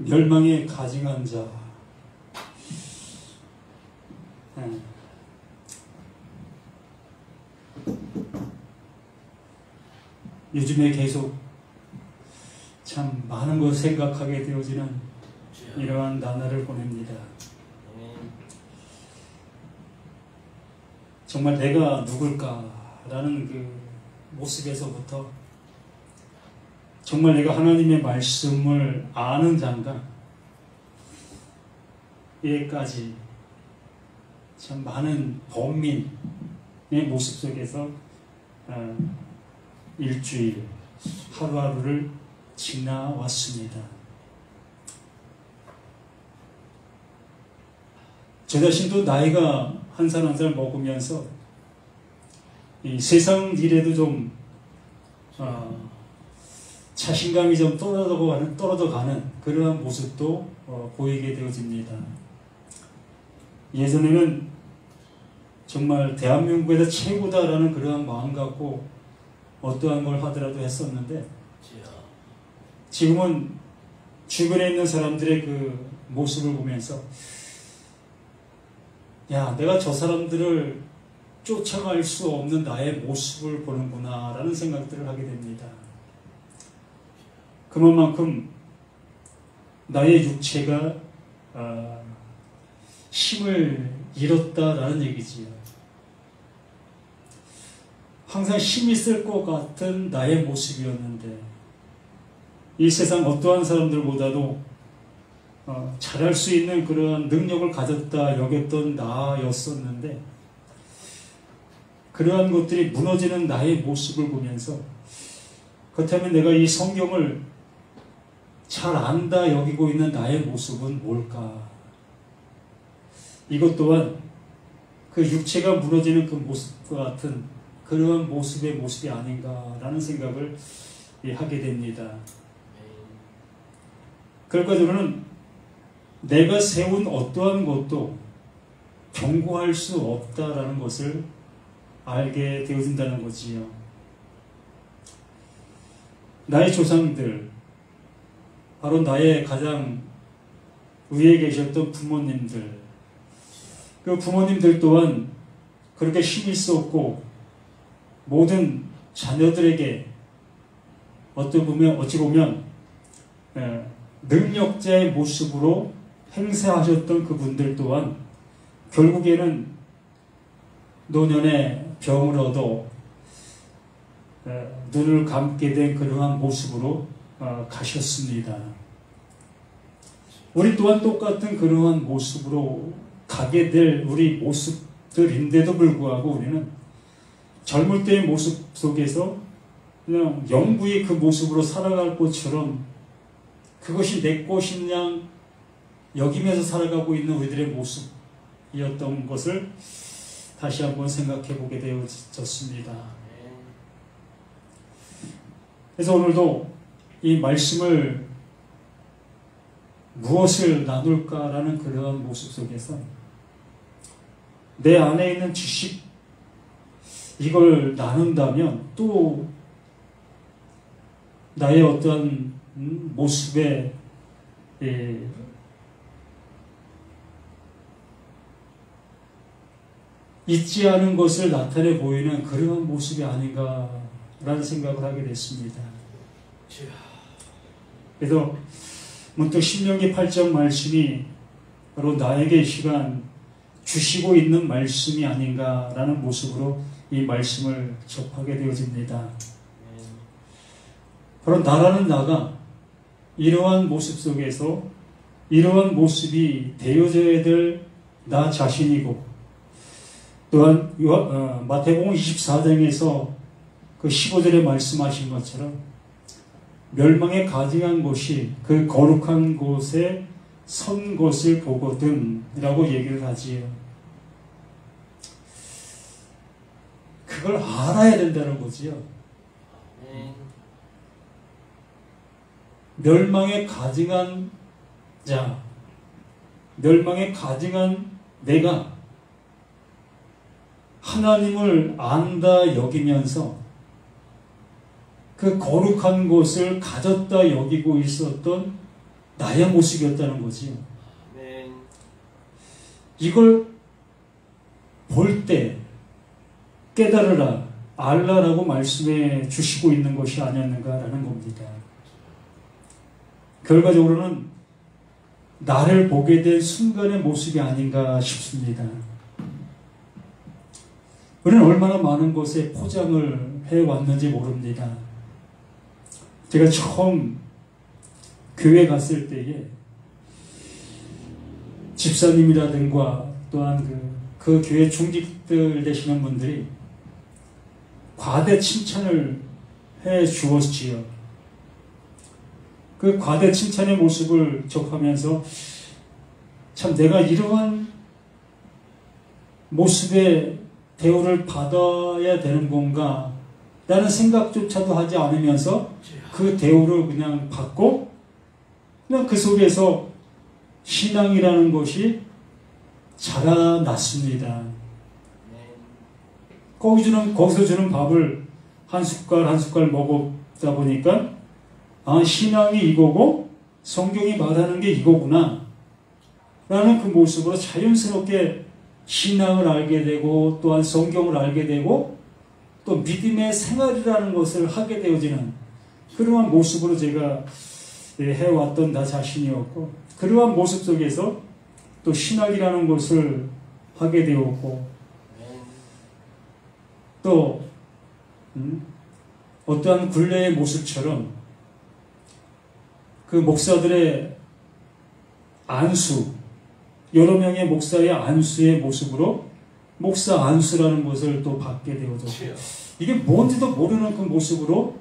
멸망에 가증한 자. 요즘에 계속 참 많은 것을 생각하게 되어지는 이러한 나날을 보냅니다. 정말 내가 누굴까라는 그 모습에서부터 정말 내가 하나님의 말씀을 아는 자인가 에까지 참 많은 범민의 모습 속에서 일주일 하루하루를 지나왔습니다. 저 자신도 나이가 한 살 한 살 먹으면서 이 세상 일에도 좀 자신감이 좀 떨어져 가는 그러한 모습도 보이게 되어집니다. 예전에는 정말 대한민국에서 최고다라는 그러한 마음 갖고 어떠한 걸 하더라도 했었는데, 지금은 주변에 있는 사람들의 그 모습을 보면서 야, 내가 저 사람들을 쫓아갈 수 없는 나의 모습을 보는구나 라는 생각들을 하게 됩니다. 그만큼 나의 육체가 힘을 잃었다라는 얘기지요. 항상 힘이 있을 것 같은 나의 모습이었는데, 이 세상 어떠한 사람들보다도 잘할 수 있는 그런 능력을 가졌다 여겼던 나였었는데, 그러한 것들이 무너지는 나의 모습을 보면서, 그렇다면 내가 이 성경을 잘 안다 여기고 있는 나의 모습은 뭘까? 이것 또한 그 육체가 무너지는 그 모습과 같은 그런 모습의 모습이 아닌가라는 생각을 하게 됩니다. 그러니까 저는 내가 세운 어떠한 것도 경고할 수 없다라는 것을 알게 되어진다는 거지요. 나의 조상들, 바로 나의 가장 위에 계셨던 부모님들, 그 부모님들 또한 그렇게 힘이 있었고 모든 자녀들에게 어찌 보면 능력자의 모습으로 행세하셨던 그분들 또한 결국에는 노년에 병을 얻어 눈을 감게 된 그러한 모습으로 가셨습니다. 우리 또한 똑같은 그러한 모습으로 가게 될 우리 모습들인데도 불구하고 우리는 젊을 때의 모습 속에서 그냥 영구히 그 모습으로 살아갈 것처럼 그것이 내 것인 양 여기면서 살아가고 있는 우리들의 모습이었던 것을 다시 한번 생각해 보게 되어졌습니다. 그래서 오늘도 이 말씀을 무엇을 나눌까라는 그러한 모습 속에서 내 안에 있는 지식, 이걸 나눈다면 또 나의 어떤 모습에 있지 않은 것을 나타내 보이는 그러한 모습이 아닌가라는 생각을 하게 됐습니다. 그래서 문득 신명기 8장 말씀이 바로 나에게 이 시간 주시고 있는 말씀이 아닌가라는 모습으로 이 말씀을 접하게 되어집니다. 바로 나라는 나가 이러한 모습 속에서 이러한 모습이 되어져야 될 나 자신이고, 또한 마태복음 24장에서 그 15절에 말씀하신 것처럼 멸망에 가증한 곳이 그 거룩한 곳에 선 것을 보거든 라고 얘기를 하지요. 그걸 알아야 된다는 거지요. 멸망에 가증한 자, 멸망에 가증한 내가 하나님을 안다 여기면서 그 거룩한 곳을 가졌다 여기고 있었던 나의 모습이었다는 거지요. 아멘. 이걸 볼 때 깨달으라, 알라라고 말씀해 주시고 있는 것이 아니었는가라는 겁니다. 결과적으로는 나를 보게 된 순간의 모습이 아닌가 싶습니다. 우리는 얼마나 많은 것에 포장을 해왔는지 모릅니다. 제가 처음 교회 갔을 때에 집사님이라든가 또한 그 교회 중직들 되시는 분들이 과대 칭찬을 해 주었지요. 그 과대 칭찬의 모습을 접하면서 참 내가 이러한 모습의 대우를 받아야 되는 건가 라는 생각조차도 하지 않으면서 그 대우를 그냥 받고 그냥 그 속에서 신앙이라는 것이 자라났습니다. 거기서 주는 밥을 한 숟갈 한 숟갈 먹다 보니까 아, 신앙이 이거고 성경이 말하는 게 이거구나 라는 그 모습으로 자연스럽게 신앙을 알게 되고 또한 성경을 알게 되고 또 믿음의 생활이라는 것을 하게 되어지는 그러한 모습으로 제가 해왔던 나 자신이었고 그러한 모습 속에서 또 신학이라는 것을 하게 되었고 또 어떠한 굴레의 모습처럼 그 목사들의 안수 여러 명의 목사의 안수의 모습으로 목사 안수라는 것을 또 받게 되어졌고 이게 뭔지도 모르는 그 모습으로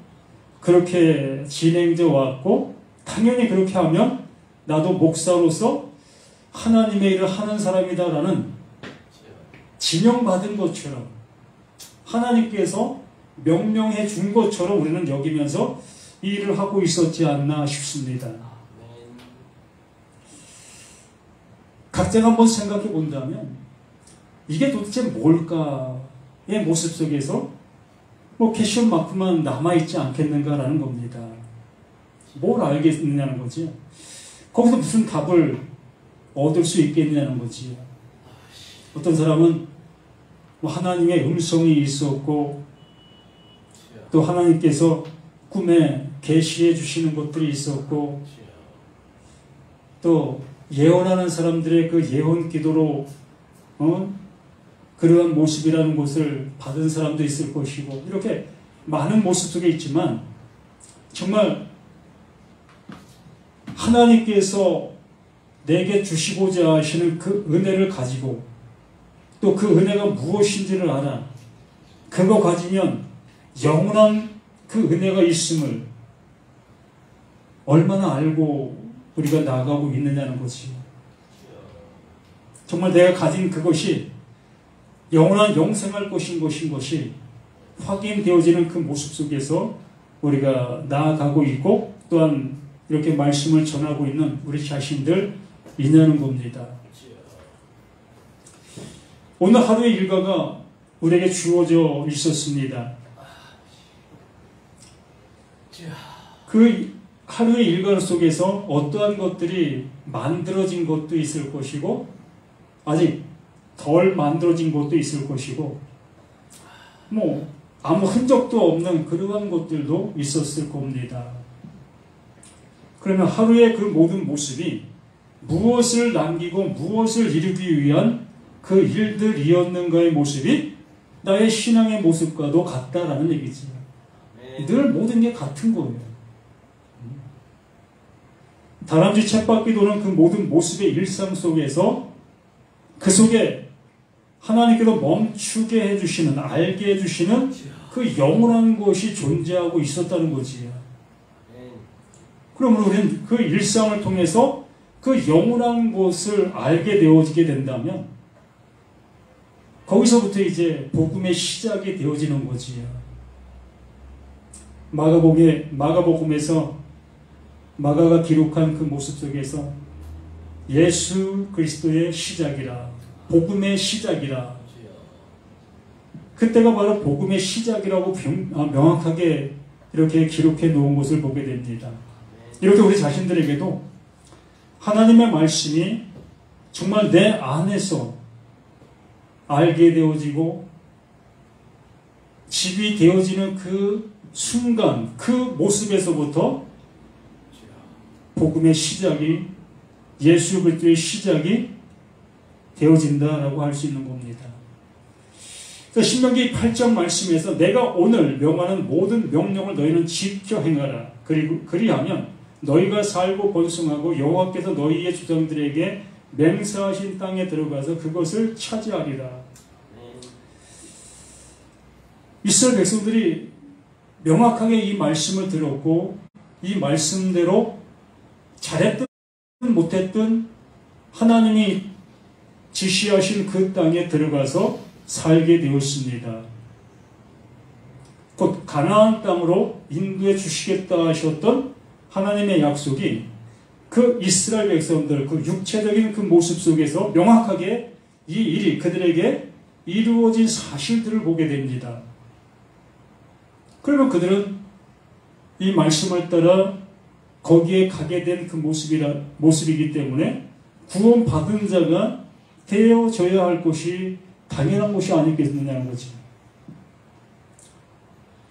그렇게 진행되어 왔고 당연히 그렇게 하면 나도 목사로서 하나님의 일을 하는 사람이다라는 지명받은 것처럼 하나님께서 명령해 준 것처럼 우리는 여기면서 이 일을 하고 있었지 않나 싶습니다. 각자가 한번 생각해 본다면 이게 도대체 뭘까의 모습 속에서 캐시온 마크만 남아있지 않겠는가라는 겁니다. 뭘 알겠느냐는 거지. 거기서 무슨 답을 얻을 수 있겠느냐는 거지. 어떤 사람은 하나님의 음성이 있었고 또 하나님께서 꿈에 계시해 주시는 것들이 있었고 또 예언하는 사람들의 그 예언 기도로 그러한 모습이라는 것을 받은 사람도 있을 것이고 이렇게 많은 모습 속에 있지만 정말 하나님께서 내게 주시고자 하시는 그 은혜를 가지고 또 그 은혜가 무엇인지를 알아 그거 가지면 영원한 그 은혜가 있음을 얼마나 알고 우리가 나아가고 있느냐는 거지. 정말 내가 가진 그것이 영원한 영생할 것인 것이 확인되어지는 그 모습 속에서 우리가 나아가고 있고 또한 이렇게 말씀을 전하고 있는 우리 자신들 이냐는 겁니다. 오늘 하루의 일과가 우리에게 주어져 있었습니다. 그 하루의 일과 속에서 어떠한 것들이 만들어진 것도 있을 것이고 아직 덜 만들어진 것도 있을 것이고 아무 흔적도 없는 그러한 것들도 있었을 겁니다. 그러면 하루의 그 모든 모습이 무엇을 남기고 무엇을 이루기 위한 그 일들이었는가의 모습이 나의 신앙의 모습과도 같다라는 얘기지. 늘 모든 게 같은 거예요. 다람쥐 쳇바퀴 도는 그 모든 모습의 일상 속에서 그 속에 하나님께서 멈추게 해주시는 알게 해주시는 그 영원한 것이 존재하고 있었다는 거지. 그러면 우리는 그 일상을 통해서 그 영원한 것을 알게 되어지게 된다면 거기서부터 이제 복음의 시작이 되어지는 거지. 마가복음에서 마가가 기록한 그 모습 속에서 예수 그리스도의 시작이라 복음의 시작이라 그때가 바로 복음의 시작이라고 명확하게 이렇게 기록해 놓은 것을 보게 됩니다. 이렇게 우리 자신들에게도 하나님의 말씀이 정말 내 안에서 알게 되어지고 집이 되어지는 그 순간, 그 모습에서부터 복음의 시작이, 예수 그리스도의 시작이 되어진다라고 할 수 있는 겁니다. 신명기 8장 말씀에서 내가 오늘 명하는 모든 명령을 너희는 지켜 행하라. 그리고 그리하면 너희가 살고 번성하고 여호와께서 너희의 조상들에게 맹세하신 땅에 들어가서 그것을 차지하리라. 이스라엘 백성들이 명확하게 이 말씀을 들었고 이 말씀대로 잘했든 못했든 하나님이 지시하신 그 땅에 들어가서 살게 되었습니다. 곧 가나안 땅으로 인도해 주시겠다 하셨던 하나님의 약속이 그 이스라엘 백성들, 그 육체적인 그 모습 속에서 명확하게 이 일이 그들에게 이루어진 사실들을 보게 됩니다. 그러면 그들은 이 말씀을 따라 거기에 가게 된 그 모습이기 때문에 구원받은 자가 되어져야 할 것이 당연한 것이 아니겠느냐는 거지.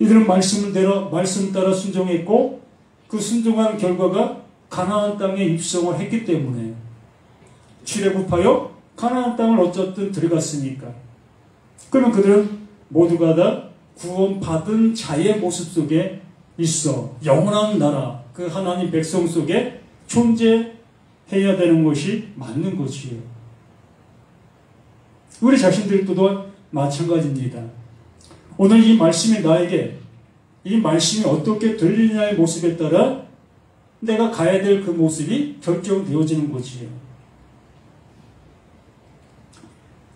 이들은 말씀 따라 순종했고 그 순종한 결과가 가나안 땅에 입성을 했기 때문에 출애굽하여 가나안 땅을 어쨌든 들어갔으니까. 그러면 그들은 모두가 다 구원받은 자의 모습 속에 있어 영원한 나라, 그 하나님 백성 속에 존재해야 되는 것이 맞는 것이에요. 우리 자신들도 또한 마찬가지입니다. 오늘 이 말씀이 나에게 이 말씀이 어떻게 들리느냐의 모습에 따라 내가 가야 될 그 모습이 결정되어지는 것이에요.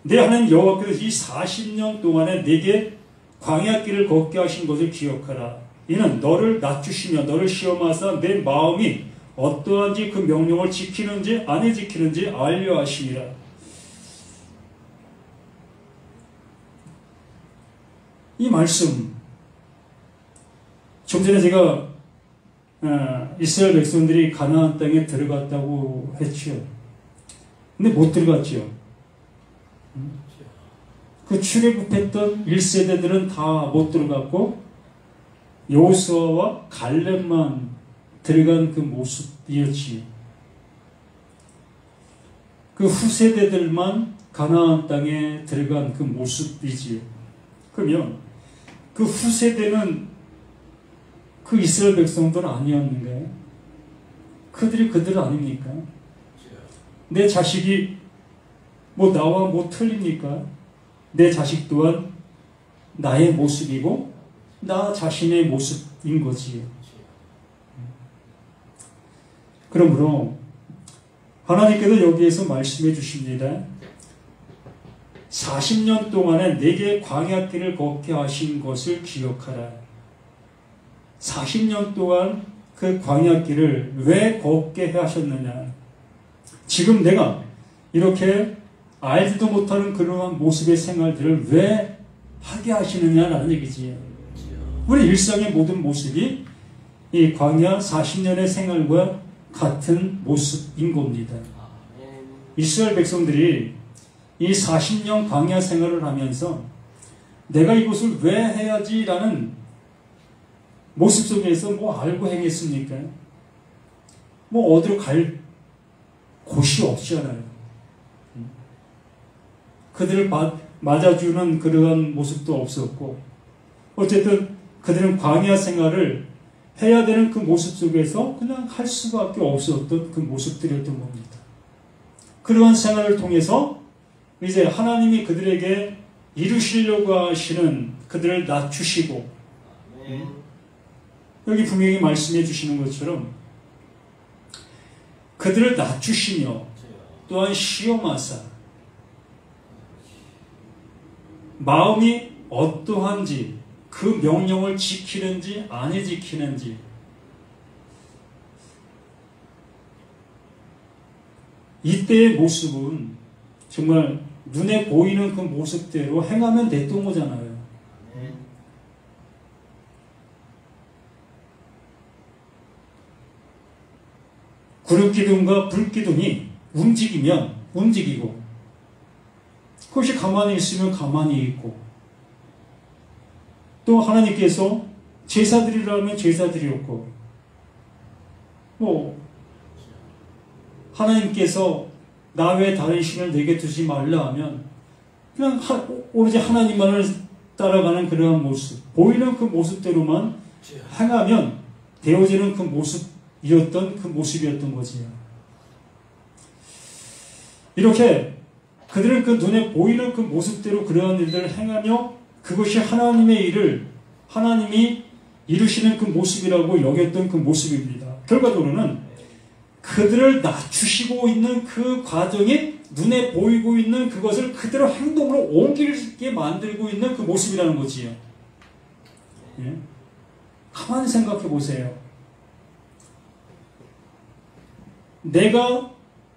내 하나님 여호와께서 이 40년 동안에 내게 광야길을 걷게 하신 것을 기억하라. 이는 너를 낮추시며 너를 시험하사 내 마음이 어떠한지 그 명령을 지키는지 안 지키는지 알려 하심이라. 이 말씀, 좀 전에 제가 이스라엘 백성들이 가나안 땅에 들어갔다고 했죠. 근데 못 들어갔죠. 그 출애굽했던 1세대들은 다 못 들어갔고 여호수아와 갈렙만 들어간 그 모습이었지. 그 후세대들만 가나안 땅에 들어간 그 모습이지. 그러면 그 후세대는 그 이스라엘 백성들은 아니었는가요? 그들이 그들 아닙니까? 내 자식이 뭐 나와 뭐 틀립니까? 내 자식 또한 나의 모습이고 나 자신의 모습인 거지. 그러므로 하나님께서 여기에서 말씀해 주십니다. 40년 동안에 내게 광야길을 걷게 하신 것을 기억하라. 40년 동안 그 광야길을 왜 걷게 하셨느냐. 지금 내가 이렇게 알지도 못하는 그러한 모습의 생활들을 왜 하게 하시느냐라는 얘기지. 우리 일상의 모든 모습이 이 광야 40년의 생활과 같은 모습인 겁니다. 이스라엘 백성들이 이 40년 광야 생활을 하면서 내가 이것을 왜 해야지라는 모습 속에서 뭐 알고 행했습니까? 뭐 어디로 갈 곳이 없잖아요. 그들을 맞아주는 그러한 모습도 없었고, 어쨌든 그들은 광야 생활을 해야 되는 그 모습 속에서 그냥 할 수밖에 없었던 그 모습들이었던 겁니다. 그러한 생활을 통해서 이제 하나님이 그들에게 이루시려고 하시는 그들을 낮추시고, 여기 분명히 말씀해 주시는 것처럼 그들을 낮추시며 또한 시험하사 마음이 어떠한지 그 명령을 지키는지 안 지키는지 이때의 모습은 정말 눈에 보이는 그 모습대로 행하면 됐던 거잖아요. 구름기둥과 불기둥이 움직이고 그것이 가만히 있으면 가만히 있고 또 하나님께서 제사드리라면 제사드리었고 하나님께서 나 외에 다른 신을 내게 두지 말라 하면 그냥 오로지 하나님만을 따라가는 그러한 모습, 보이는 그 모습대로만 행하면 되어지는 그 모습이었던 거지요. 이렇게 그들은 그 눈에 보이는 그 모습대로 그러한 일들을 행하며 그것이 하나님의 일을 하나님이 이루시는 그 모습이라고 여겼던 그 모습입니다. 결과적으로는 그들을 낮추시고 있는 그 과정이 눈에 보이고 있는 그것을 그대로 행동으로 옮기게 만들고 있는 그 모습이라는 거지요. 예? 가만히 생각해 보세요. 내가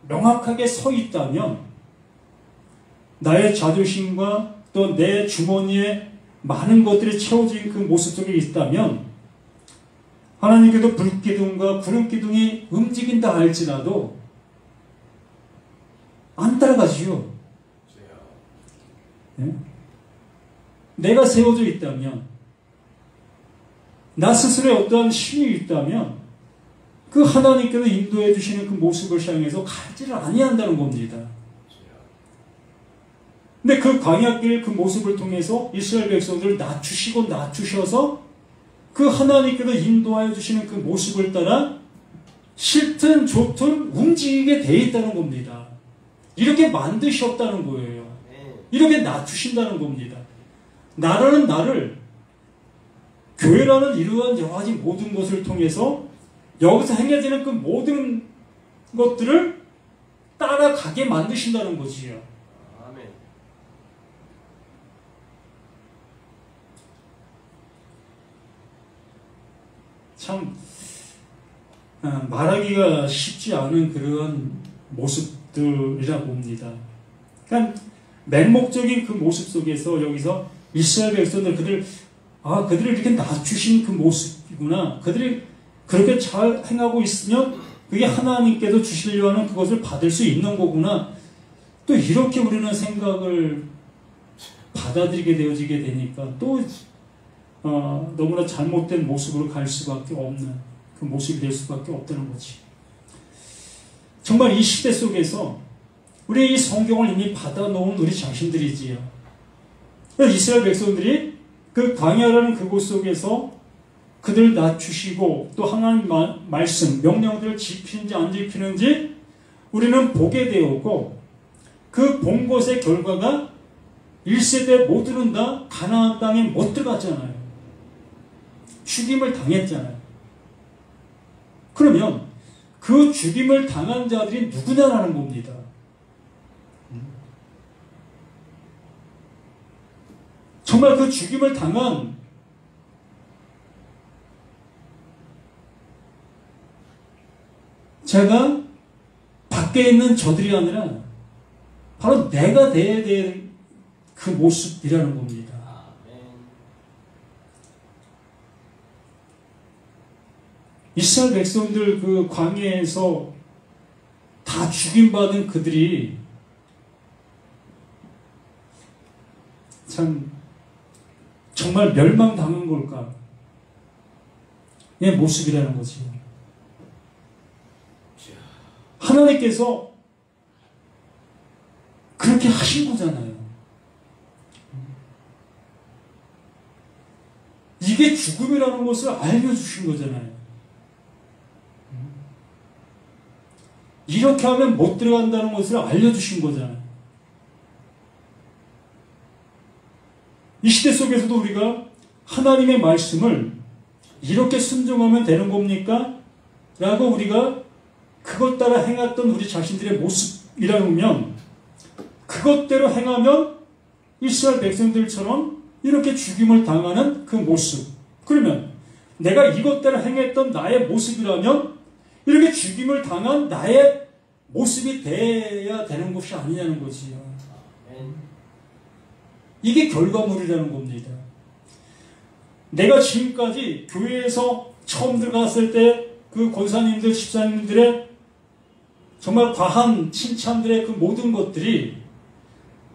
명확하게 서 있다면 나의 자존심과 또 내 주머니에 많은 것들이 채워진 그 모습 속에 있다면 하나님께도 불기둥과 구름기둥이 움직인다 할지라도 안 따라가지요. 네? 내가 세워져 있다면 나 스스로의 어떠한 힘이 있다면 그 하나님께서 인도해 주시는 그 모습을 향해서 가지를 아니한다는 겁니다. 근데 그 광야길 그 모습을 통해서 이스라엘 백성들을 낮추셔서 그 하나님께서 인도하여 주시는 그 모습을 따라 싫든 좋든 움직이게 돼 있다는 겁니다. 이렇게 만드셨다는 거예요. 이렇게 낮추신다는 겁니다. 나라는 나를 교회라는 이러한 여러 가지 모든 것을 통해서 여기서 행해지는 그 모든 것들을 따라가게 만드신다는 거지요. 참 말하기가 쉽지 않은 그런 모습들이라 봅니다. 그러니까 맹목적인 그 모습 속에서 여기서 이스라엘 백성들 그들을 이렇게 낮추신 그 모습이구나. 그들이 그렇게 잘 행하고 있으면 그게 하나님께서 주시려 하는 그것을 받을 수 있는 거구나. 또 이렇게 우리는 생각을 받아들이게 되어지게 되니까 또 너무나 잘못된 모습으로 갈 수밖에 없는 그 모습이 될 수밖에 없다는 거지. 정말 이 시대 속에서 우리 이 성경을 이미 받아놓은 우리 자신들이지요. 이스라엘 백성들이 그 광야라는 그곳 속에서 그들 낮추시고 또 하나님 말씀, 명령들을 지키는지 안 지키는지 우리는 보게 되었고 그 본 것의 결과가 1세대 모두는 다 가나안 땅에 못 들어갔잖아요. 죽임을 당했잖아요. 그러면 그 죽임을 당한 자들이 누구냐라는 겁니다. 정말 그 죽임을 당한 제가 밖에 있는 저들이 아니라 바로 내가 돼야 될 그 모습이라는 겁니다. 이스라엘 백성들 그 광야에서 다 죽임받은 그들이 참 정말 멸망당한 걸까? 의 모습이라는 거지. 하나님께서 그렇게 하신 거잖아요. 이게 죽음이라는 것을 알려주신 거잖아요. 이렇게 하면 못 들어간다는 것을 알려주신 거잖아요. 이 시대 속에서도 우리가 하나님의 말씀을 이렇게 순종하면 되는 겁니까? 라고 우리가 그것 따라 행했던 우리 자신들의 모습이라면 그것대로 행하면 이스라엘 백성들처럼 이렇게 죽임을 당하는 그 모습. 그러면 내가 이것대로 행했던 나의 모습이라면 이렇게 죽임을 당한 나의 모습이 돼야 되는 것이 아니냐는 거지요. 이게 결과물이라는 겁니다. 내가 지금까지 교회에서 처음 들어갔을 때 그 권사님들, 집사님들의 정말 과한 칭찬들의 그 모든 것들이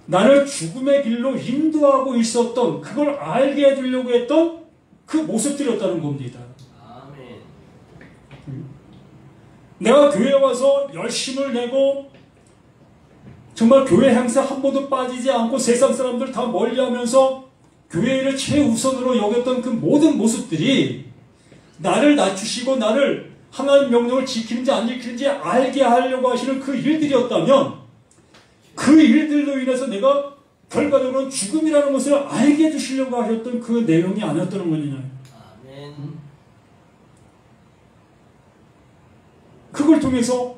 나를 죽음의 길로 인도하고 있었던, 그걸 알게 해주려고 했던 그 모습들이었다는 겁니다. 아멘. 내가 교회에 와서 열심을 내고 정말 교회 행사 한 번도 빠지지 않고 세상 사람들 다 멀리하면서 교회를 최우선으로 여겼던 그 모든 모습들이 나를 낮추시고 나를 하나님 명령을 지키는지 안 지키는지 알게 하려고 하시는 그 일들이었다면, 그 일들로 인해서 내가 결과적으로는 죽음이라는 것을 알게 해주시려고 하셨던 그 내용이 아니었다는 거냐. 아멘. 그걸 통해서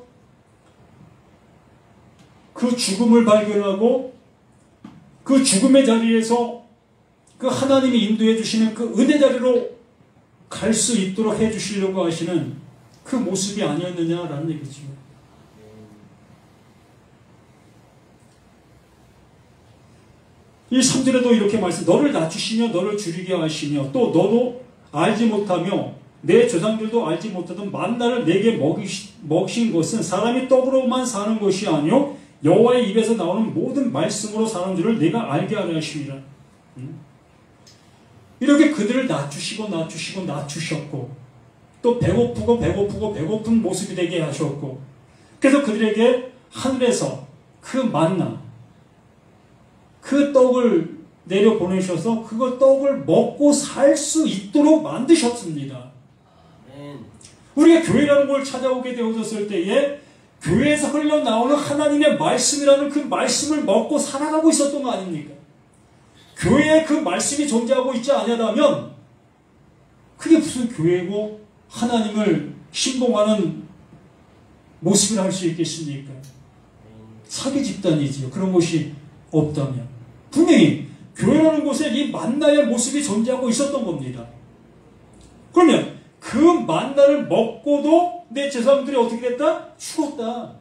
그 죽음을 발견하고 그 죽음의 자리에서 그 하나님이 인도해 주시는 그 은혜 자리로 갈 수 있도록 해 주시려고 하시는 그 모습이 아니었느냐라는 얘기죠. 이 3절에도 이렇게 말씀, 너를 낮추시며 너를 줄이게 하시며 또 너도 알지 못하며 내 조상들도 알지 못하던 만나를 내게 먹이신 것은 사람이 떡으로만 사는 것이 아니요 여호와의 입에서 나오는 모든 말씀으로 사는 줄을 내가 알게 하려 하십니다. 이렇게 그들을 낮추셨고 또 배고픈 모습이 되게 하셨고, 그래서 그들에게 하늘에서 그 만나, 그 떡을 내려보내셔서 그 떡을 먹고 살 수 있도록 만드셨습니다. 아멘. 우리가 교회라는 걸 찾아오게 되어졌을 때에 교회에서 흘러나오는 하나님의 말씀이라는 그 말씀을 먹고 살아가고 있었던 거 아닙니까? 교회에 그 말씀이 존재하고 있지 않냐면 그게 무슨 교회고 하나님을 신봉하는 모습을 할 수 있겠습니까? 사기 집단이지요. 그런 것이 없다면. 분명히 교회라는 곳에 이 만나의 모습이 존재하고 있었던 겁니다. 그러면 그 만나를 먹고도 내 제사장들이 어떻게 됐다? 죽었다.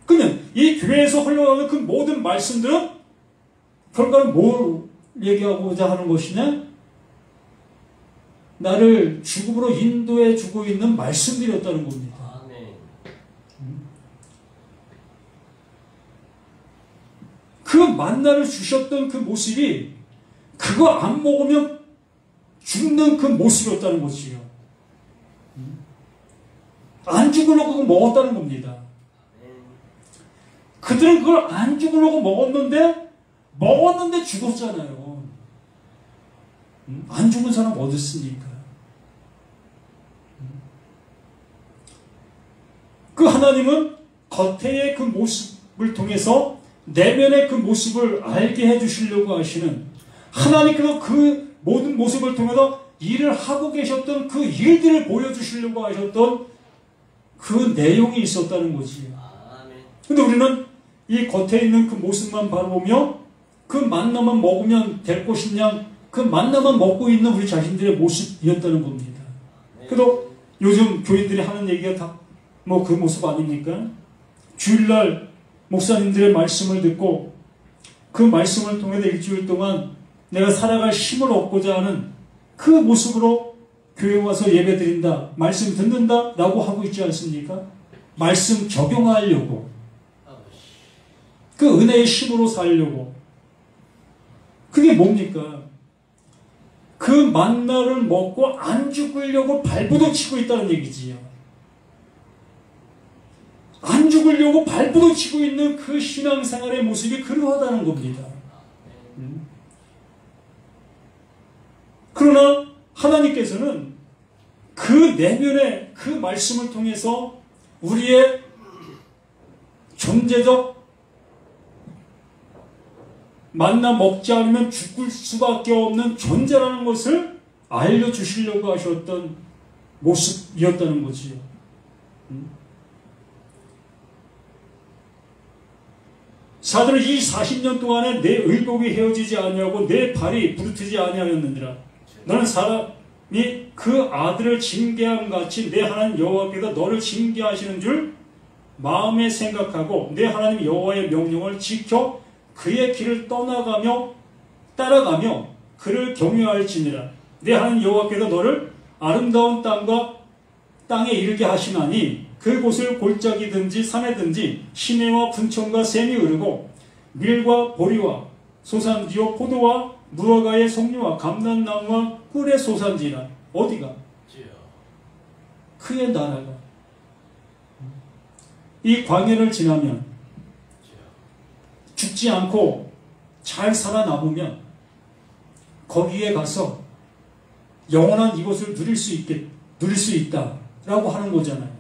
그러면 이 교회에서 흘러가는 그 모든 말씀들은 결과는 뭘 얘기하고자 하는 것이냐? 나를 죽음으로 인도해 주고 있는 말씀들이었다는 겁니다. 아멘. 그 만나를 주셨던 그 모습이 그거 안 먹으면 죽는 그 모습이었다는 것이요. 안 죽으려고 그거 먹었다는 겁니다. 그들은 그걸 안 죽으려고 먹었는데 죽었잖아요. 안 죽은 사람 어디 있습니까? 그 하나님은 겉에의 그 모습을 통해서 내면의 그 모습을 알게 해주시려고 하시는, 하나님께서 그 모든 모습을 통해서 일을 하고 계셨던 그 일들을 보여주시려고 하셨던 그 내용이 있었다는 거지. 근데 우리는 이 겉에 있는 그 모습만 바라보며 그 만나만 먹으면 될 것이냐, 그 만나만 먹고 있는 우리 자신들의 모습이었다는 겁니다. 그래도 요즘 교인들이 하는 얘기가 다 뭐 그 모습 아닙니까? 주일날 목사님들의 말씀을 듣고 그 말씀을 통해서 일주일 동안 내가 살아갈 힘을 얻고자 하는 그 모습으로 교회에 와서 예배 드린다, 말씀 듣는다 라고 하고 있지 않습니까? 말씀 적용하려고, 그 은혜의 힘으로 살려고. 그게 뭡니까? 그 만나를 먹고 안 죽으려고 발부도 치고 있다는 얘기지요. 안 죽으려고 발부도 치고 있는 그 신앙생활의 모습이 그러하다는 겁니다. 그러나 하나님께서는 그 내면의 그 말씀을 통해서 우리의 존재적 만나 먹지 않으면 죽을 수밖에 없는 존재라는 것을 알려주시려고 하셨던 모습이었다는 거지요. 사도는 이 40년 동안에 내 의복이 헤어지지 아니하고 내 발이 부르트지 아니하였느니라. 너는 사람이 그 아들을 징계함 같이 내 하나님 여호와께서 너를 징계하시는 줄 마음에 생각하고 내 하나님 여호와의 명령을 지켜 그의 길을 떠나가며 따라가며 그를 경외할지니라. 내 하나님 여호와께서 너를 아름다운 땅과 땅에 이르게 하시나니 그곳을 골짜기든지 산에든지 시내와 분천과 샘이 흐르고 밀과 보리와 소산지요 포도와 무화과의 송류와 감람나무와 꿀의 소산지라. 어디가? 주여. 그의 나라가. 이 광야를 지나면 주여. 죽지 않고 잘 살아남으면 거기에 가서 영원한 이것을 누릴 수 있다라고 하는 거잖아요.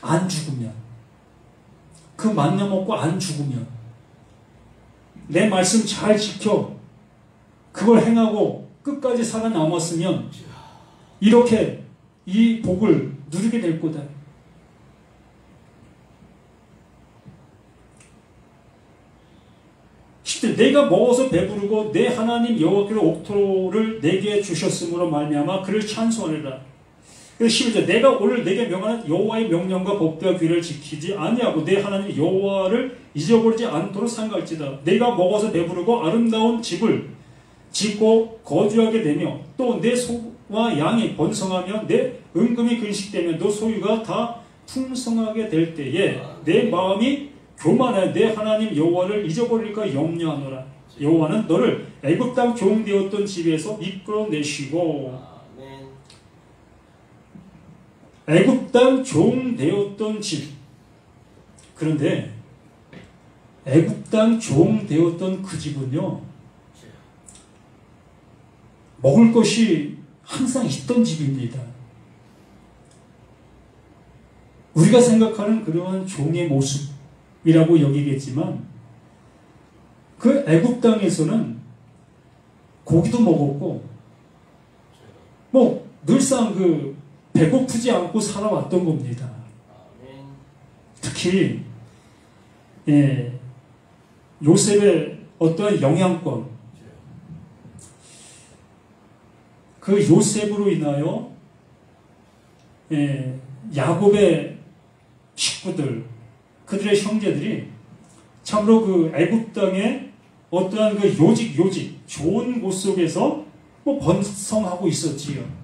안 죽으면, 그 만나 먹고 안 죽으면, 내 말씀 잘 지켜 그걸 행하고 끝까지 살아남았으면 이렇게 이 복을 누리게 될 거다. 내가 먹어서 배부르고 내 하나님 여호와께로 옥토를 내게 주셨으므로 말미암아 그를 찬송하리라. 그래서 11절 내가 오늘 내게 명하는 여호와의 명령과 법도와 규례를 지키지 아니하고 내 하나님 여호와를 잊어버리지 않도록 삼갈지다. 내가 먹어서 배부르고 아름다운 집을 짓고 거주하게 되며 또 내 소와 양이 번성하며 내 은금이 근식되며 너 소유가 다 풍성하게 될 때에 내 마음이 교만해 내 하나님 여호와를 잊어버릴까 염려하노라. 여호와는 너를 애굽 땅 종되었던 집에서 이끌어내시고 애굽 땅 종되었던 집. 그런데 애굽 땅 종되었던 그 집은요, 먹을 것이 항상 있던 집입니다. 우리가 생각하는 그러한 종의 모습이라고 여기겠지만 그 애굽 땅에서는 고기도 먹었고 뭐 늘상 그 배고프지 않고 살아왔던 겁니다. 특히 요셉의 어떠한 영향권, 그 요셉으로 인하여 야곱의 식구들, 그들의 형제들이 참으로 그 애굽 땅에 어떠한 그 요직 좋은 곳 속에서 뭐 번성하고 있었지요.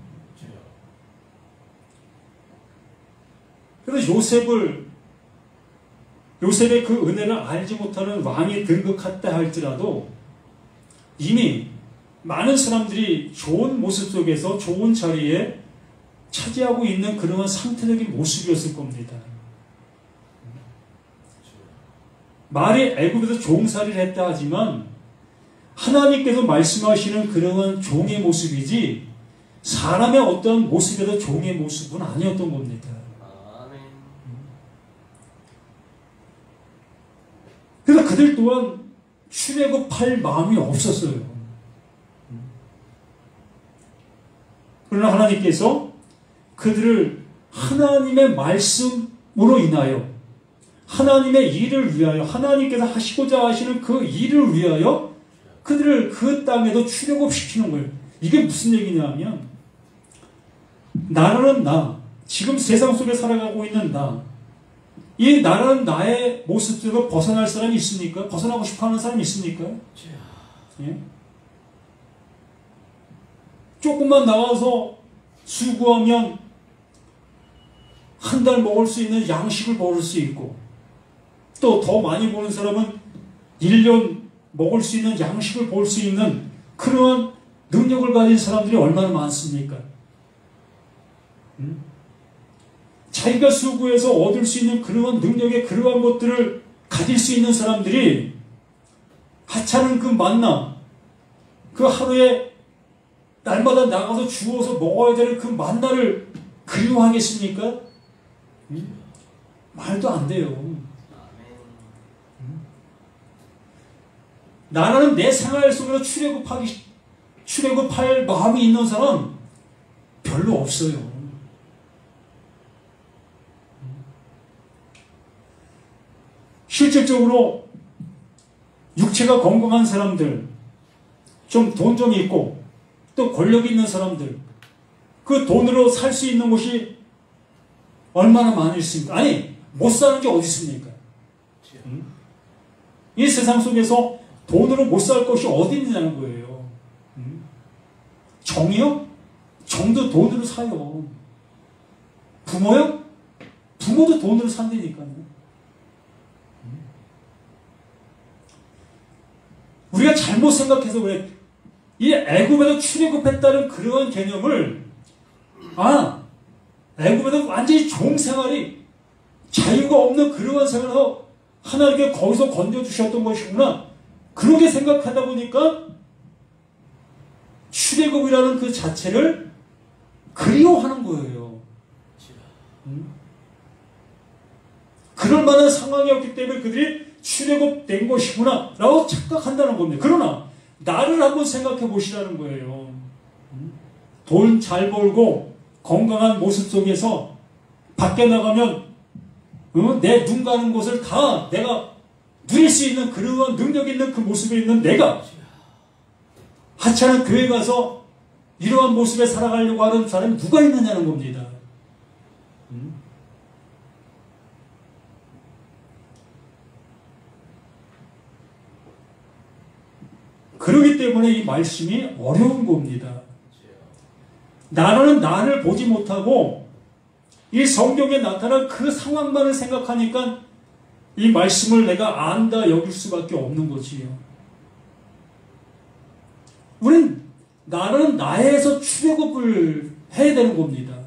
그래서 요셉의 그 은혜를 알지 못하는 왕이 등극했다 할지라도 이미 많은 사람들이 좋은 모습 속에서 좋은 자리에 차지하고 있는 그러한 상태적인 모습이었을 겁니다. 말이 애굽에서 종살이를 했다 하지만 하나님께서 말씀하시는 그러한 종의 모습이지 사람의 어떤 모습에도 종의 모습은 아니었던 겁니다. 그래서 그들 또한 출애굽할 마음이 없었어요. 그러나 하나님께서 그들을 하나님의 말씀으로 인하여 하나님의 일을 위하여 하나님께서 하시고자 하시는 그 일을 위하여 그들을 그 땅에도 출애굽시키는 거예요. 이게 무슨 얘기냐면 나라는 나, 지금 세상 속에 살아가고 있는 나, 이 나라는 나의 모습들로 벗어날 사람이 있습니까? 벗어나고 싶어하는 사람이 있습니까? 예? 조금만 나와서 수고하면 한 달 먹을 수 있는 양식을 먹을 수 있고 또 더 많이 버는 사람은 1년 먹을 수 있는 양식을 볼 수 있는 그러한 능력을 가진 사람들이 얼마나 많습니까? 자기가 수고해서 얻을 수 있는 그러한 능력의 그러한 것들을 가질 수 있는 사람들이 하찮은 그 만나, 그 하루에 날마다 나가서 주워서 먹어야 되는 그 만나를 그리워하겠습니까? 말도 안 돼요. 나라는 내 생활 속에서 출애굽할 마음이 있는 사람 별로 없어요. 실질적으로 육체가 건강한 사람들, 좀 돈 좀 있고 또 권력이 있는 사람들, 그 돈으로 살 수 있는 곳이 얼마나 많이 있습니까? 아니, 못 사는 게 어디 있습니까? 이 세상 속에서 돈으로 못 살 것이 어디 있느냐는 거예요. 정의요? 정도 돈으로 사요. 부모요? 부모도 돈으로 산다니까요. 우리가 잘못 생각해서 그래. 이 애굽에서 출애굽했다는 그런 개념을 애굽에서 완전히 종생활이 자유가 없는 그러한 생활에서 하나님께 거기서 건져주셨던 것이구나. 그렇게 생각하다 보니까 출애굽이라는 그 자체를 그리워하는 거예요. 그럴 만한 상황이었기 때문에 그들이 출애굽된 것이구나 라고 착각한다는 겁니다. 그러나 나를 한번 생각해 보시라는 거예요. 돈 잘 벌고 건강한 모습 속에서 밖에 나가면 내 눈 가는 곳을 다 내가 누릴 수 있는 그런 능력 있는 그 모습에 있는 내가 하찮은 교회 가서 이러한 모습에 살아가려고 하는 사람이 누가 있느냐는 겁니다. 그렇기 때문에 이 말씀이 어려운 겁니다. 나는 나를 보지 못하고 이 성경에 나타난 그 상황만을 생각하니까 이 말씀을 내가 안다 여길 수밖에 없는 거지요. 우린 나는 나에서 출애굽을 해야 되는 겁니다.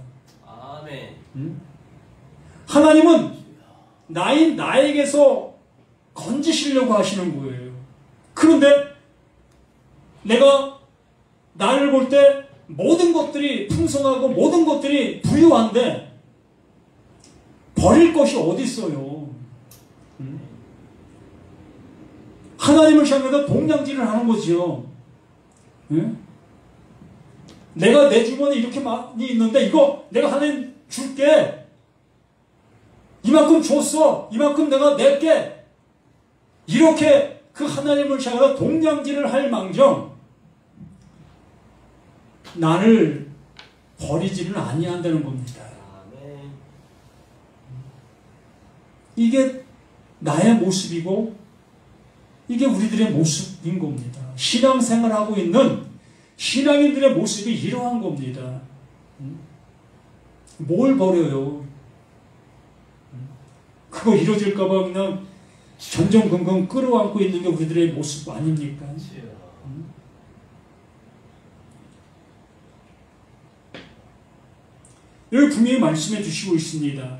아멘. 하나님은 나인 나에게서 건지시려고 하시는 거예요. 그런데 내가 나를 볼 때 모든 것들이 풍성하고 모든 것들이 부유한데 버릴 것이 어디 있어요? 하나님을 향해서 동냥질을 하는 거지요. 내가 내 주머니에 이렇게 많이 있는데 이거 내가 하나님 줄게. 이만큼 줬어. 이만큼 내가 낼게. 이렇게 그 하나님을 향해서 동냥질을 할 망정 나를 버리지는 아니한다는 겁니다. 아멘. 이게 나의 모습이고 이게 우리들의 모습인 겁니다. 신앙생활하고 있는 신앙인들의 모습이 이러한 겁니다. 뭘 버려요? 그거 이루어질까봐 그냥 전전긍긍 끌어안고 있는 게 우리들의 모습 아닙니까? 여기 분명히 말씀해 주시고 있습니다.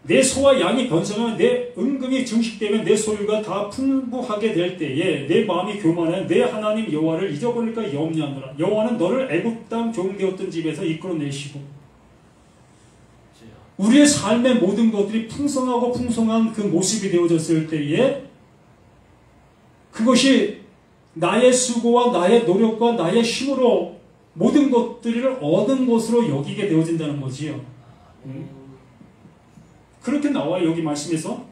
내 소와 양이 번성하면 내 은금이 증식되면 내 소유가 다 풍부하게 될 때에 내 마음이 교만하여 내 하나님 여호와를 잊어버릴까 염려하노라. 여호와는 너를 애굽 땅 종되었던 집에서 이끌어내시고 우리의 삶의 모든 것들이 풍성하고 풍성한 그 모습이 되어졌을 때에 그것이 나의 수고와 나의 노력과 나의 힘으로 모든 것들을 얻은 것으로 여기게 되어진다는 거지요. 그렇게 나와요. 여기 말씀에서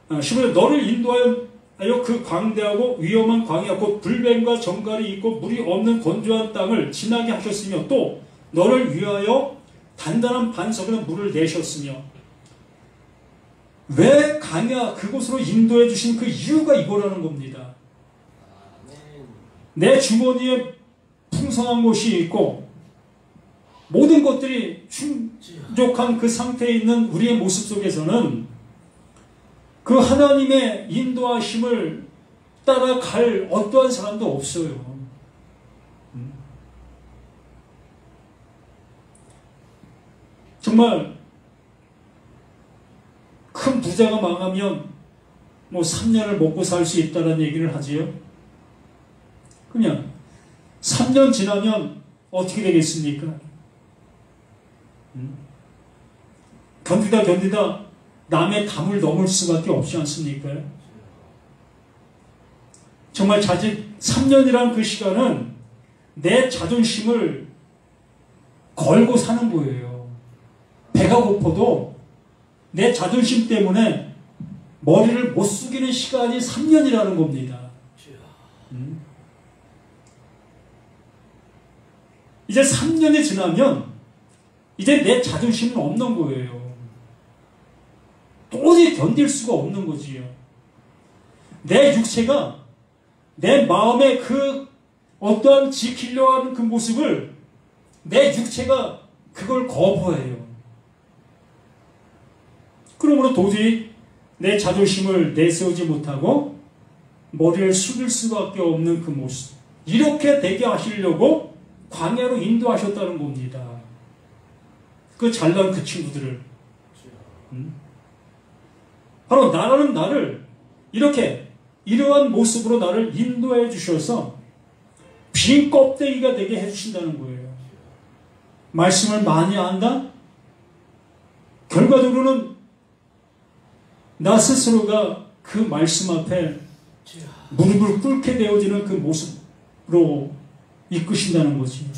15절 너를 인도하여 그 광대하고 위험한 광야 곧 불뱀과 정갈이 있고 물이 없는 건조한 땅을 지나게 하셨으며 또 너를 위하여 단단한 반석에서 물을 내셨으며 왜 광야 그곳으로 인도해 주신 그 이유가 이거라는 겁니다. 내 주머니에 풍성한 것이 있고 모든 것들이 충족한 그 상태에 있는 우리의 모습 속에서는 그 하나님의 인도하심을 따라갈 어떠한 사람도 없어요. 정말 큰 부자가 망하면 뭐 3년을 먹고 살 수 있다는 얘기를 하지요. 그냥 3년 지나면 어떻게 되겠습니까? 견디다 남의 담을 넘을 수밖에 없지 않습니까? 정말 자칫 3년이란 그 시간은 내 자존심을 걸고 사는 거예요. 배가 고파도 내 자존심 때문에 머리를 못 숙이는 시간이 3년이라는 겁니다. 이제 3년이 지나면 이제 내 자존심은 없는 거예요. 도저히 견딜 수가 없는 거지요. 내 육체가 내 마음의 그 어떠한 지키려 하는 그 모습을 내 육체가 그걸 거부해요. 그러므로 도저히 내 자존심을 내세우지 못하고 머리를 숙일 수밖에 없는 그 모습. 이렇게 되게 하시려고 광야로 인도하셨다는 겁니다. 그 잘난 그 친구들을. 바로 나라는 나를 이렇게 이러한 모습으로 나를 인도해 주셔서 빈 껍데기가 되게 해주신다는 거예요. 말씀을 많이 안다? 결과적으로는 나 스스로가 그 말씀 앞에 무릎을 꿇게 되어지는 그 모습으로 이끄신다는 거지.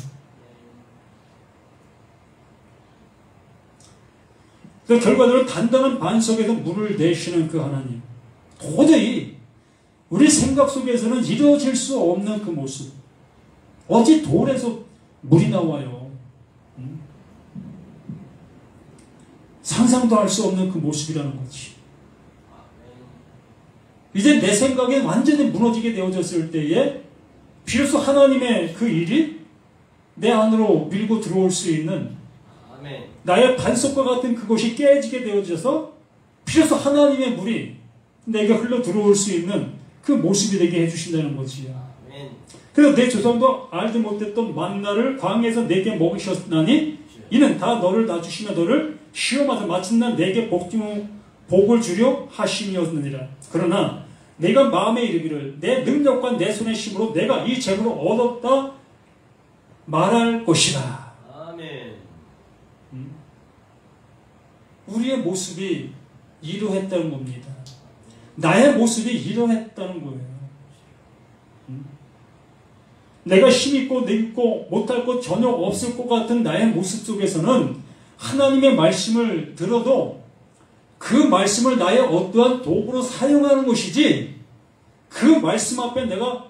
그 결과적으로 단단한 반석에서 물을 내쉬는 그 하나님. 도저히 우리 생각 속에서는 이루어질 수 없는 그 모습. 어찌 돌에서 물이 나와요. 상상도 할 수 없는 그 모습이라는 거지. 이제 내 생각에 완전히 무너지게 되어졌을 때에 비로소 하나님의 그 일이 내 안으로 밀고 들어올 수 있는 나의 반석과 같은 그것이 깨지게 되어져서 비로소 하나님의 물이 내게 흘러 들어올 수 있는 그 모습이 되게 해주신다는 거지. 그래서 내 조상도 알지 못했던 만나를 광야에서 내게 먹이셨나니 이는 다 너를 낮추시며 너를 시험하사 마침내 내게 복을 주려 하심이었느니라. 그러나 내가 마음에 이르기를 내 능력과 내 손의 힘으로 내가 이 재물을 얻었다 말할 것이라. 아멘. 우리의 모습이 이러했다는 겁니다. 나의 모습이 이러했다는 거예요. 내가 힘있고 늙고 못할 것 전혀 없을 것 같은 나의 모습 속에서는 하나님의 말씀을 들어도 그 말씀을 나의 어떠한 도구로 사용하는 것이지 그 말씀 앞에 내가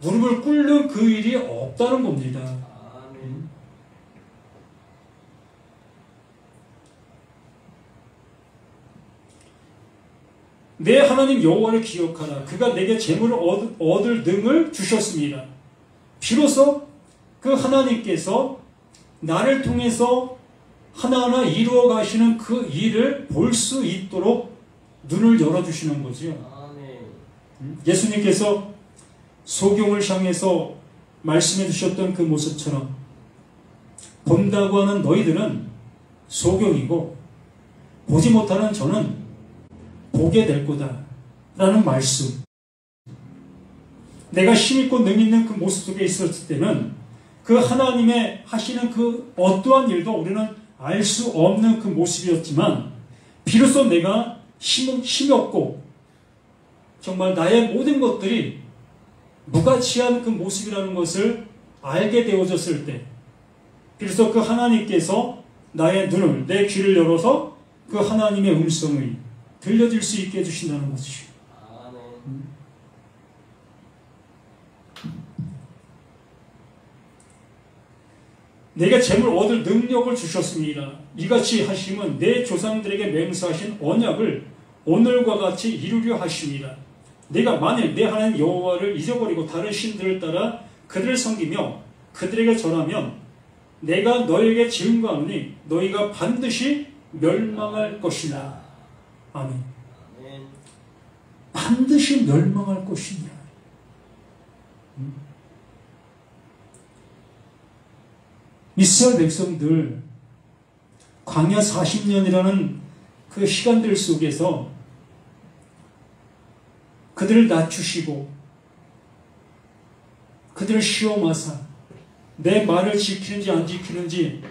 무릎을 꿇는 그 일이 없다는 겁니다. 아멘. 내 하나님 여호와를 기억하라. 그가 내게 재물을 얻을 능을 주셨습니다. 비로소 그 하나님께서 나를 통해서 하나하나 이루어 가시는 그 일을 볼 수 있도록 눈을 열어주시는 거죠. 아멘. 예수님께서 소경을 향해서 말씀해 주셨던 그 모습처럼 본다고 하는 너희들은 소경이고 보지 못하는 저는 보게 될 거다 라는 말씀. 내가 힘있고 능있는 그 모습 속에 있었을 때는 그 하나님의 하시는 그 어떠한 일도 우리는 알 수 없는 그 모습이었지만 비로소 내가 힘이 없고 정말 나의 모든 것들이 무가치한 그 모습이라는 것을 알게 되어졌을 때 비로소 그 하나님께서 나의 눈을 내 귀를 열어서 그 하나님의 음성이 들려질 수 있게 해주신다는 것이죠. 아멘. 내가 재물 얻을 능력을 주셨습니다. 이같이 하심은 내 조상들에게 맹세하신 언약을 오늘과 같이 이루려 하십니다. 내가 만일 내 하나님 여호와를 잊어버리고 다른 신들을 따라 그들을 섬기며 그들에게 절하면 내가 너에게 증거하노니 너희가 반드시 멸망할 것이다. 아멘. 아멘. 반드시 멸망할 것이냐. 이스라엘 백성들 광야 40년이라는 그 시간들 속에서 그들을 낮추시고 그들을 시험하사 내 말을 지키는지 안 지키는지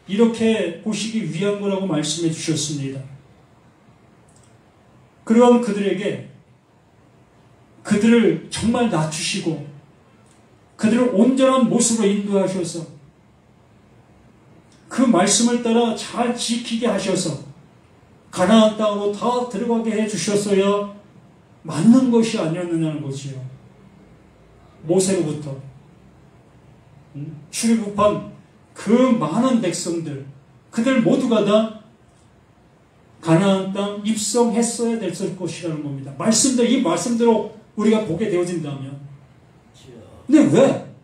이렇게 보시기 위한 거라고 말씀해 주셨습니다. 그러한 그들에게 그들을 정말 낮추시고 그들을 온전한 모습으로 인도하셔서 그 말씀을 따라 잘 지키게 하셔서 가나안 땅으로 다 들어가게 해주셨어야 맞는 것이 아니었느냐는 거지요. 모세로부터 출애굽한 그 많은 백성들 그들 모두가 다 가나안 땅 입성했어야 됐을 것이라는 겁니다. 이 말씀대로 우리가 보게 되어진다면. 근데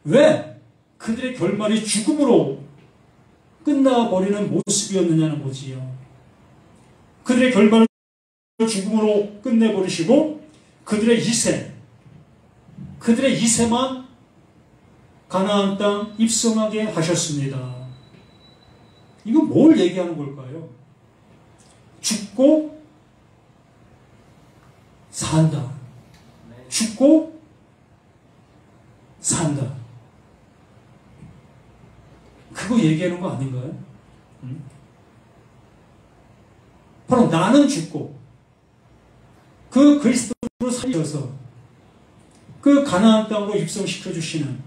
왜 그들의 결말이 죽음으로 끝나버리는 모습이었느냐는 거지요. 그들의 결말을 죽음으로 끝내버리시고 그들의 2세만 가나안 땅 입성하게 하셨습니다. 이거 뭘 얘기하는 걸까요? 죽고 산다. 죽고 산다. 그거 얘기하는 거 아닌가요? 바로 나는 죽고 그 그리스도로 살려서 그 가나안 땅으로 입성시켜 주시는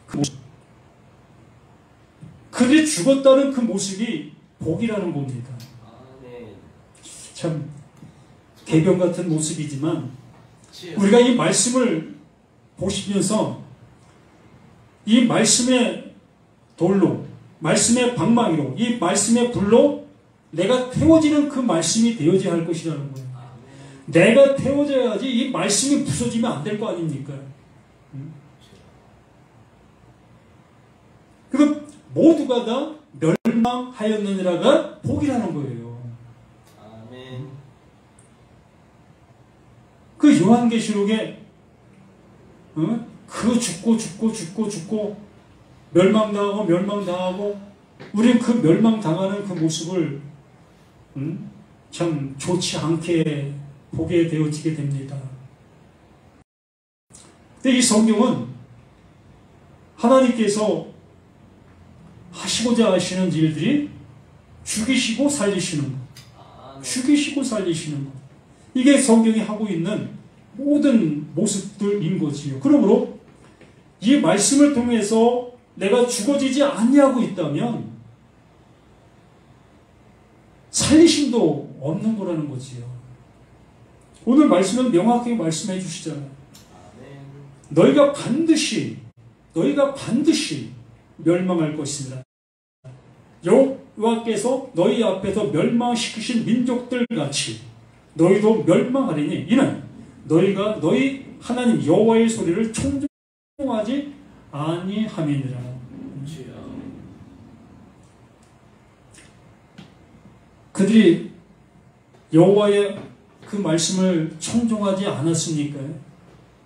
그 모습. 그들이 죽었다는 그 모습이 복이라는 겁니다. 참 개병 같은 모습이지만 우리가 이 말씀을 보시면서 이 말씀의 돌로, 말씀의 방망이로, 이 말씀의 불로 내가 태워지는 그 말씀이 되어져야 할 것이라는 거예요. 내가 태워져야지 이 말씀이 부서지면 안 될 거 아닙니까? 그리고 모두가 다 멸망하였느니라가 복이라는 거예요. 아멘. 그 요한계시록에 그 죽고 멸망당하고 우리는 그 멸망당하는 그 모습을 참 좋지 않게 보게 되어지게 됩니다. 근데 이 성경은 하나님께서 하시고자 하시는 일들이 죽이시고 살리시는 것, 죽이시고 살리시는 것, 이게 성경이 하고 있는 모든 모습들인 거지요. 그러므로 이 말씀을 통해서 내가 죽어지지 아니하고 있다면 살리심도 없는 거라는 거지요. 오늘 말씀은 명확하게 말씀해 주시잖아요. 너희가 반드시 멸망할 것입니다. 여호와께서 너희 앞에서 멸망시키신 민족들 같이 너희도 멸망하리니 이는 너희가 너희 하나님 여호와의 소리를 청종하지 아니함이니라. 그들이 여호와의 그 말씀을 청종하지 않았습니까?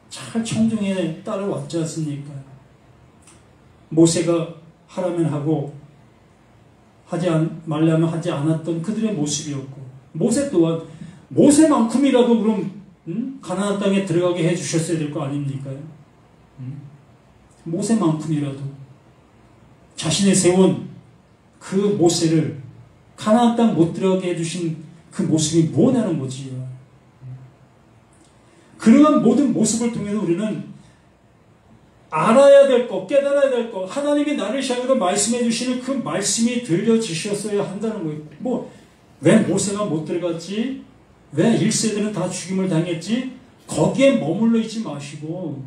잘 청종에 따라왔지 않습니까? 모세가 하라면 하고 하지 말라면 하지 않았던 그들의 모습이었고, 모세 또한 모세만큼이라도 그럼 가나안 땅에 들어가게 해주셨어야 될 거 아닙니까? 모세만큼이라도 자신이 세운 그 모세를 가나안 땅 못 들어가게 해주신 그 모습이 뭐냐는 거지요. 그러한 모든 모습을 통해서 우리는 알아야 될 것, 깨달아야 될 것, 하나님이 나를 향해서 말씀해 주시는 그 말씀이 들려지셨어야 한다는 거예요. 왜 모세가 못 들어갔지? 왜 1세대는 다 죽임을 당했지? 거기에 머물러 있지 마시고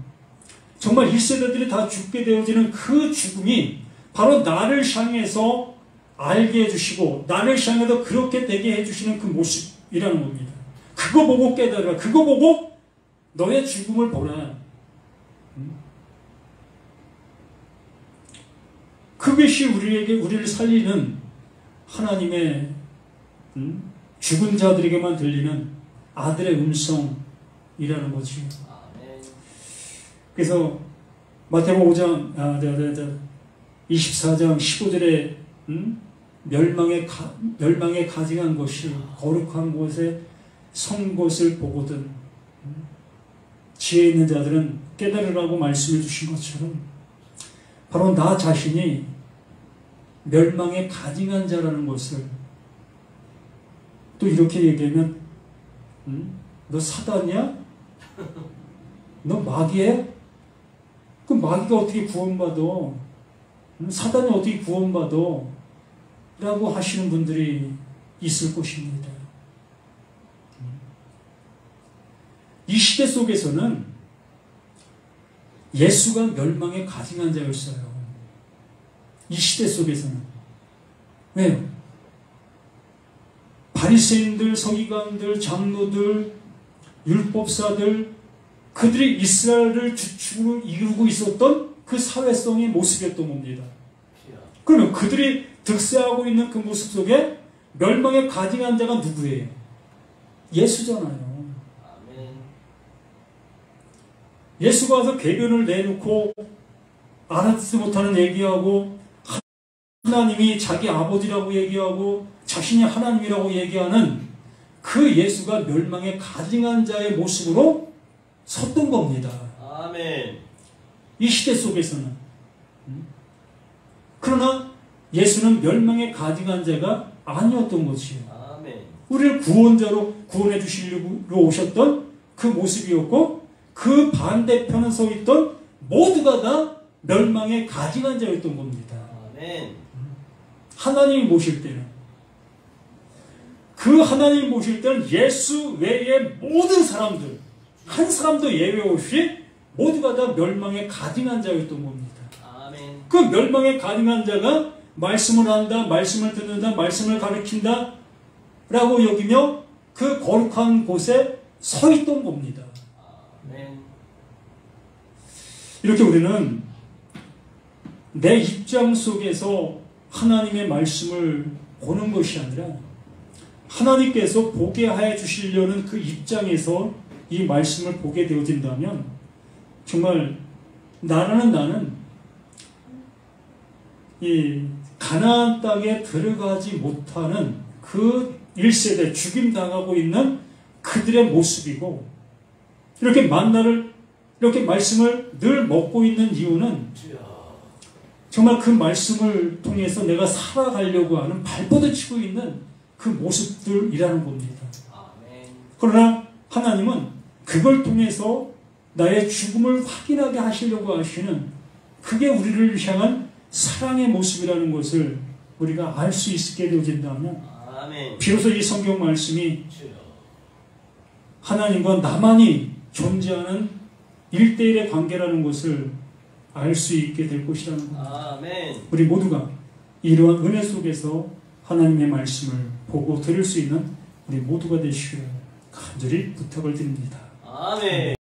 정말 1세대들이 다 죽게 되어지는 그 죽음이 바로 나를 향해서 알게 해주시고 나를 향해서 그렇게 되게 해주시는 그 모습이라는 겁니다. 그거 보고 깨달으라. 그거 보고 너의 죽음을 보라. 그것이 우리를 살리는 하나님의 죽은 자들에게만 들리는 아들의 음성이라는 거지. 그래서 마태복음 5장 24장 15절에 멸망에 가증한 것이 거룩한 곳에 선 것을 보거든 지혜 있는 자들은 깨달으라고 말씀해 주신 것처럼 바로 나 자신이 멸망에 가증한 자라는 것을 또 이렇게 얘기하면 너 사단이야? 너 마귀야? 그 마귀가 어떻게 구원받아? 사단이 어떻게 구원받아? 라고 하시는 분들이 있을 것입니다. 이 시대 속에서는 예수가 멸망에 가증한 자였어요. 이 시대 속에서는. 왜요? 바리새인들, 서기관들, 장로들, 율법사들, 그들이 이스라엘을 주축으로 이루고 있었던 그 사회성의 모습이었던 겁니다. 그러면 그들이 득세하고 있는 그 모습 속에 멸망에 가증한 자가 누구예요? 예수잖아요. 예수가 와서 궤변을 내놓고 알아듣지 못하는 얘기하고 하나님이 자기 아버지라고 얘기하고 자신이 하나님이라고 얘기하는 그 예수가 멸망에 가증한 자의 모습으로 섰던 겁니다. 아멘. 이 시대 속에서는. 그러나 예수는 멸망에 가증한 자가 아니었던 것이에요. 아멘. 우리를 구원자로 구원해 주시려고 오셨던 그 모습이었고 그 반대편에 서 있던 모두가 다 멸망에 가증한 자였던 겁니다. 아멘. 하나님이 모실 때는 그 하나님이 모실 때는 예수 외의 모든 사람들 한 사람도 예외 없이 모두가 다 멸망에 가증한 자였던 겁니다. 아멘. 그 멸망에 가증한 자가 말씀을 한다, 말씀을 듣는다, 말씀을 가르친다 라고 여기며 그 거룩한 곳에 서 있던 겁니다. 아멘. 이렇게 우리는 내 입장 속에서 하나님의 말씀을 보는 것이 아니라 하나님께서 보게 하여 주시려는 그 입장에서 이 말씀을 보게 되어진다면 정말 나는 이 가나안 땅에 들어가지 못하는 그 1세대 죽임당하고 있는 그들의 모습이고 이렇게 만나를 이렇게 말씀을 늘 먹고 있는 이유는 정말 그 말씀을 통해서 내가 살아가려고 하는 발버둥 치고 있는 그 모습들이라는 겁니다. 아멘. 그러나 하나님은 그걸 통해서 나의 죽음을 확인하게 하시려고 하시는 그게 우리를 향한 사랑의 모습이라는 것을 우리가 알 수 있게 되어진다면 아멘. 비로소 이 성경 말씀이 하나님과 나만이 존재하는 1대1의 관계라는 것을 알 수 있게 될 것이라는 겁니다. 아멘. 우리 모두가 이러한 은혜 속에서 하나님의 말씀을 보고 들을 수 있는 우리 모두가 되시기를 간절히 부탁을 드립니다. 아멘.